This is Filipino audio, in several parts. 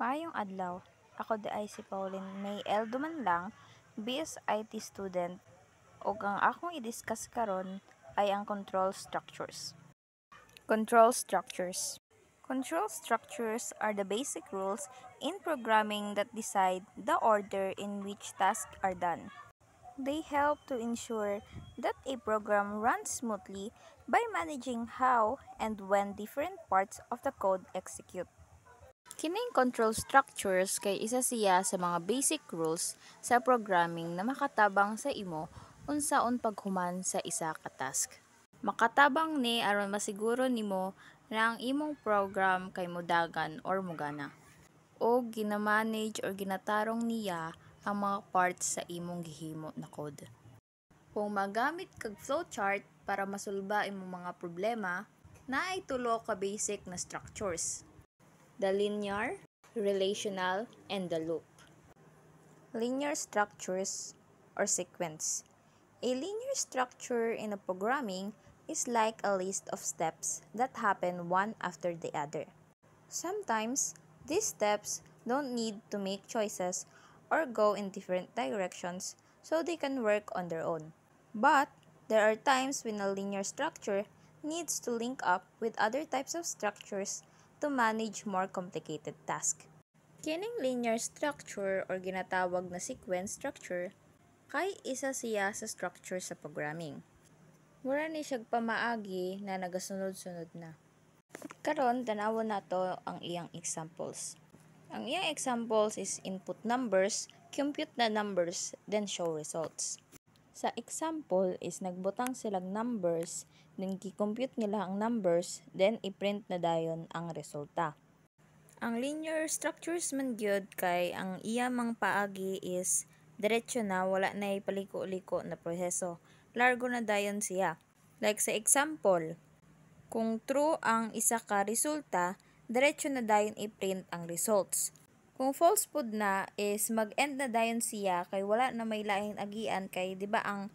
Maayong adlaw. Ako di ay si Pauline May L. Dumanlang, BS-IT student, ug ang akong i-discuss karon ay ang control structures. Control structures. Control structures are the basic rules in programming that decide the order in which tasks are done. They help to ensure that a program runs smoothly by managing how and when different parts of the code execute. Kining control structures kay isa siya sa mga basic rules sa programming na makatabang sa imo unsaon paghuman sa isa ka task. Makatabang ni aron masiguro nimo na ang imong program kay modagan or mugana. O ginamanage or ginatarong niya ang mga parts sa imong gihimo na code. Kung magamit kag flowchart para masulba imong mga problema, naay tulo ka basic na structures: the linear, relational, and the loop. Linear structures or sequence. A linear structure in a programming is like a list of steps that happen one after the other. Sometimes, these steps don't need to make choices or go in different directions so they can work on their own. But, there are times when a linear structure needs to link up with other types of structures to manage more complicated tasks. Kining linear structure or ginatawag na sequence structure kay isa siya sa structure sa programming. Mura ni siyang pamaagi na nagasunod-sunod na. Karon tanawon nato ang iyang examples. Ang iyang examples is input numbers, compute na numbers, then show results. Sa example is nagbutang silang numbers, then gi-compute nila ang numbers, then i-print na dayon ang resulta. Ang linear structures man gyud kay ang iya mang paagi is diretso na, wala na paliko-liko na proseso. Largo na dayon siya. Like sa example, kung true ang isa ka resulta, diretso na dayon i-print ang results. Kung false pud na is mag-end na dayon siya kay wala na may laing agian kay di ba ang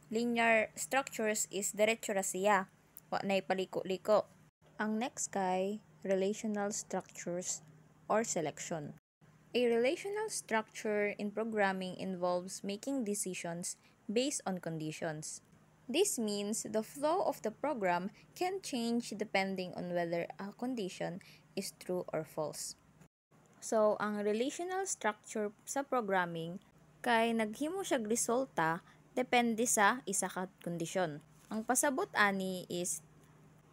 linear structures is diretso ra siya. Wa na paliko-liko. Ang next kay relational structures or selection. A relational structure in programming involves making decisions based on conditions. This means the flow of the program can change depending on whether a condition is true or false. So, ang relational structure sa programming kay naghimo siyag resulta depende sa isa ka kondisyon. Ang pasabot ani is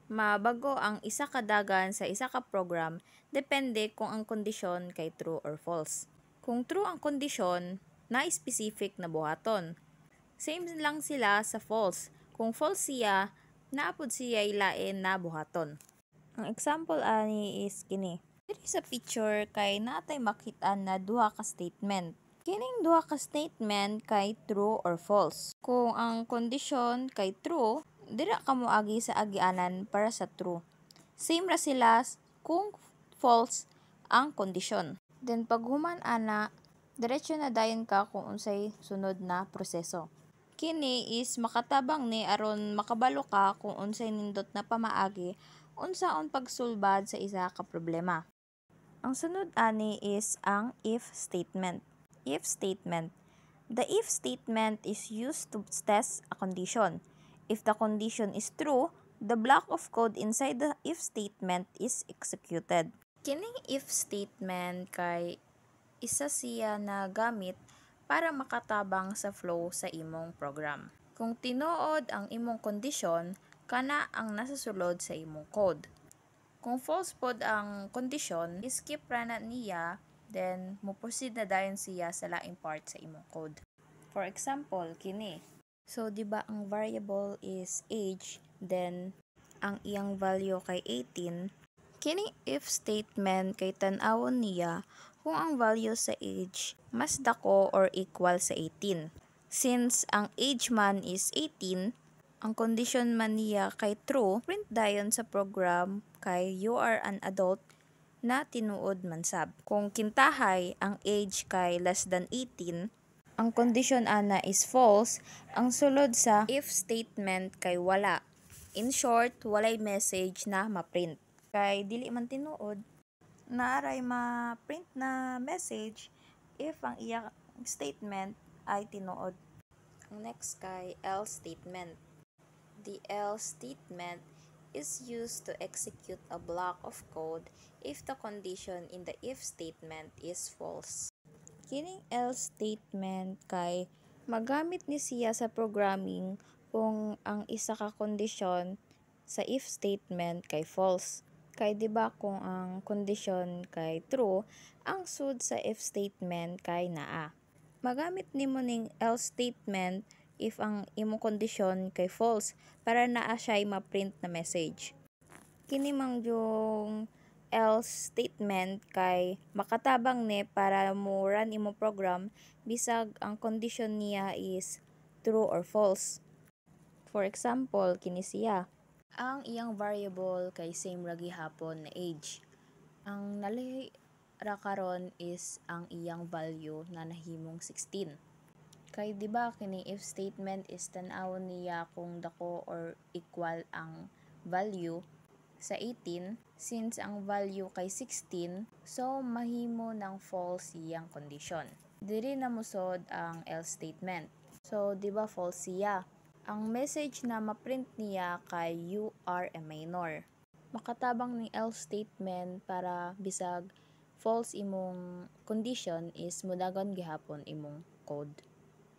mabago ang isa ka dagan sa isa ka program depende kung ang kondisyon kay true or false. Kung true ang kondisyon, na-specific na buhaton. Same lang sila sa false. Kung false siya, naapod siya ilain na buhaton. Ang example ani is kini. Diri sa picture kay natay makita na duha ka statement. Kining duha ka statement kay true or false. Kung ang kondisyon kay true, dira ka moagi sa agianan para sa true. Same ra sila kung false ang kondisyon. Then paghuman ana, diretso na dayon ka kung unsay sunod na proseso. Kini is makatabang ni aron makabalo ka kung unsay nindot na pamaagi unsaon pagsulbad sa isa ka problema. Ang sunod ani is ang if statement. If statement. The if statement is used to test a condition. If the condition is true, the block of code inside the if statement is executed. Kining if statement kay isa siya na gamit para makatabang sa flow sa imong program. Kung tinuod ang imong kondisyon, kana ang nasasulod sa imong code. Kung false pod ang kondisyon, skip ra na niya, then mo-proceed na dayon siya sa laing part sa imong code. For example, kini. So, di ba ang variable is age, then ang iyang value kay 18. Kining if statement kay tan-awon niya kung ang value sa age mas dako or equal sa 18. Since ang age man is 18, ang condition man niya kay true, print dayon sa program kay you are an adult na tinuod man sab. Kung kintahay ang age kay less than 18, ang condition ana is false, ang sulod sa if statement kay wala. In short, walay message na ma-print. Kay dili man tinuod. naaray ma-print na message if ang iyang statement ay tinuod. Ang next kay else statement. The else statement is used to execute a block of code if the condition in the if statement is false. Kining else statement kay magamit ni siya sa programming kung ang isa ka kondisyon sa if statement kay false. Kay di ba kung ang kondisyon kay true, ang sud sa if statement kay naa. Magamit nimo ning else statement if ang imong kondisyon kay false para naa siya'y ma-print na message. Kini mang yung else statement kay makatabang ni para mo run imo program bisag ang condition niya is true or false. For example, kini siya. Ang iyang variable kay same ra gihapon na age. Ang nalay ra karon is ang iyang value na nahimong 16. Kay di ba kini if statement is tan-awon niya kung dako or equal ang value sa 18 since ang value kay 16, so mahimo ng false iyang condition. Diri na musod ang else statement. So di ba false siya? Ang message na ma-print niya kay you are a minor. Makatabang ng else statement para bisag false imong condition is mudagon gihapon imong code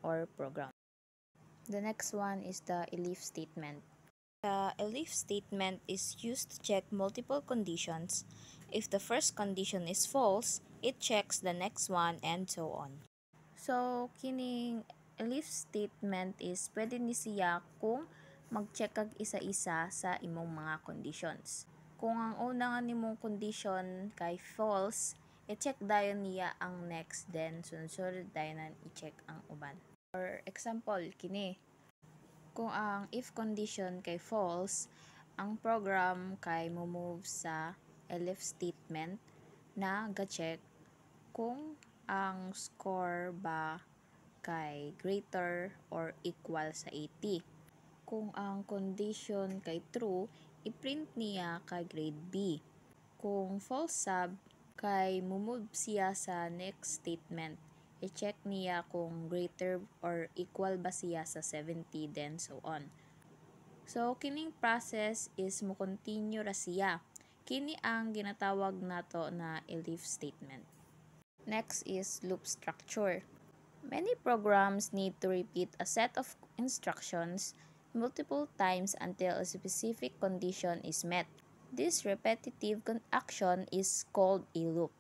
or program. The next one is the elif statement. The elif statement is used to check multiple conditions. If the first condition is false, it checks the next one and so on. So, kining elif statement is pwede ni siya kung mag-check kag isa-isa sa imong mga conditions. Kung ang una nga nimong condition kay false, i-check dayon niya ang next, then sunod-sunod dayon i-check ang uban. For example, kini. Kung ang if condition kay false, ang program kay mo-move sa elif statement na ga-check kung ang score ba kay greater or equal sa 80. Kung ang condition kay true, i-print niya kay grade B. Kung false sab, kay mo-move siya sa next statement. I-check niya kung greater or equal ba siya sa 70, then so on. So, kining process is mo continue ra siya. Kini ang ginatawag nato na elif statement. Next is loop structure. Many programs need to repeat a set of instructions multiple times until a specific condition is met. This repetitive action is called a loop.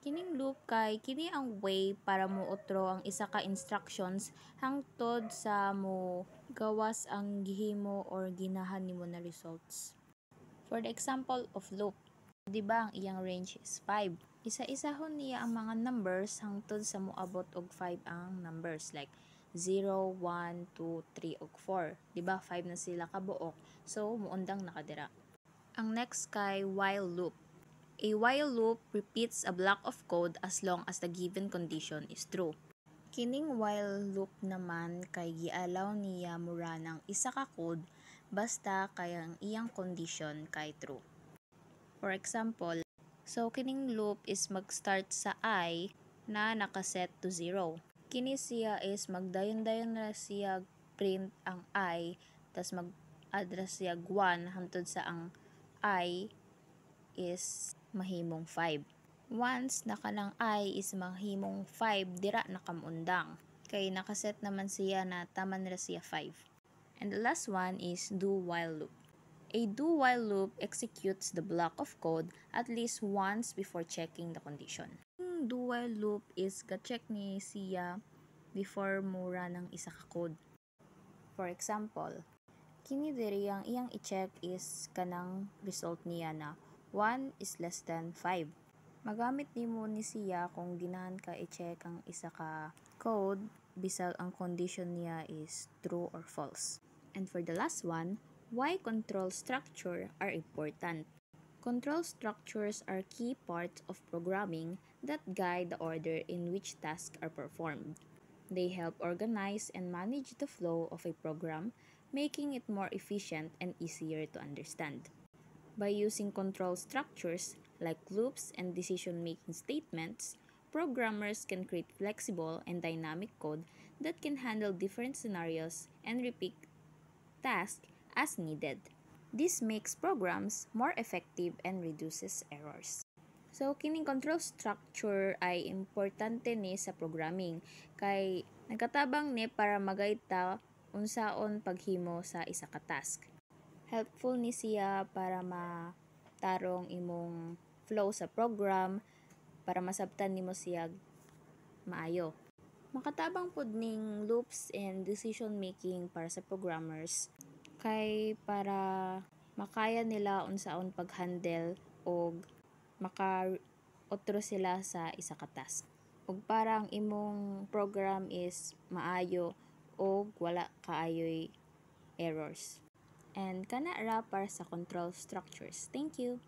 Kining loop kay kini ang way para mo utro ang isa ka instructions hangtod sa mo gawas ang gihimo or ginahan nimo na results. For the example of loop, di ba ang iyang range is 5. Isa-isahon niya ang mga numbers hangtod sa moabot og 5 ang numbers like 0, 1, 2, 3 ug 4. Di ba 5 na sila kabuok, so muundang nakadira. Ang next kay while loop. A while loop repeats a block of code as long as the given condition is true. Kining while loop naman kay gialaw niya mura ng isa ka code basta kay ang iyang condition kay true. For example, so kining loop is mag-start sa I na nakaset to 0. Kini siya is magdayon-dayon na siya print ang I, tas mag-address siya 1 hangtod sa ang I is mahimong 5. Once nakanang I is mahimong 5, dira nakamundang. Kay nakaset naman siya na taman ra siya 5. And the last one is do while loop. A do while loop executes the block of code at least once before checking the condition. Ang do while loop is ga-check ni siya before mura ng isa ka code. For example, kini diri ang iyang i-check is kanang result niya na 1 is less than 5. Magamit nimo ni siya kung ginahan ka i-check ang isa ka code bisag ang condition niya is true or false. And for the last one, why control structure are important. Control structures are key parts of programming that guide the order in which tasks are performed. They help organize and manage the flow of a program, making it more efficient and easier to understand. By using control structures, like loops and decision-making statements, programmers can create flexible and dynamic code that can handle different scenarios and repeat tasks as needed. This makes programs more effective and reduces errors. So, kining control structure ay importante ni sa programming kay nagkatabang ni para magaita unsaon paghimo sa isa ka task. Helpful ni siya para matarong imong flow sa program para masabtan nimo siya maayo. Makatabang pod ning loops and decision making para sa programmers kay para makaya nila unsaon pag-handle og maka-otro sila sa isa ka task. Ug para ang imong program is maayo o wala kaayoy errors. And kana ra para sa control structures. Thank you.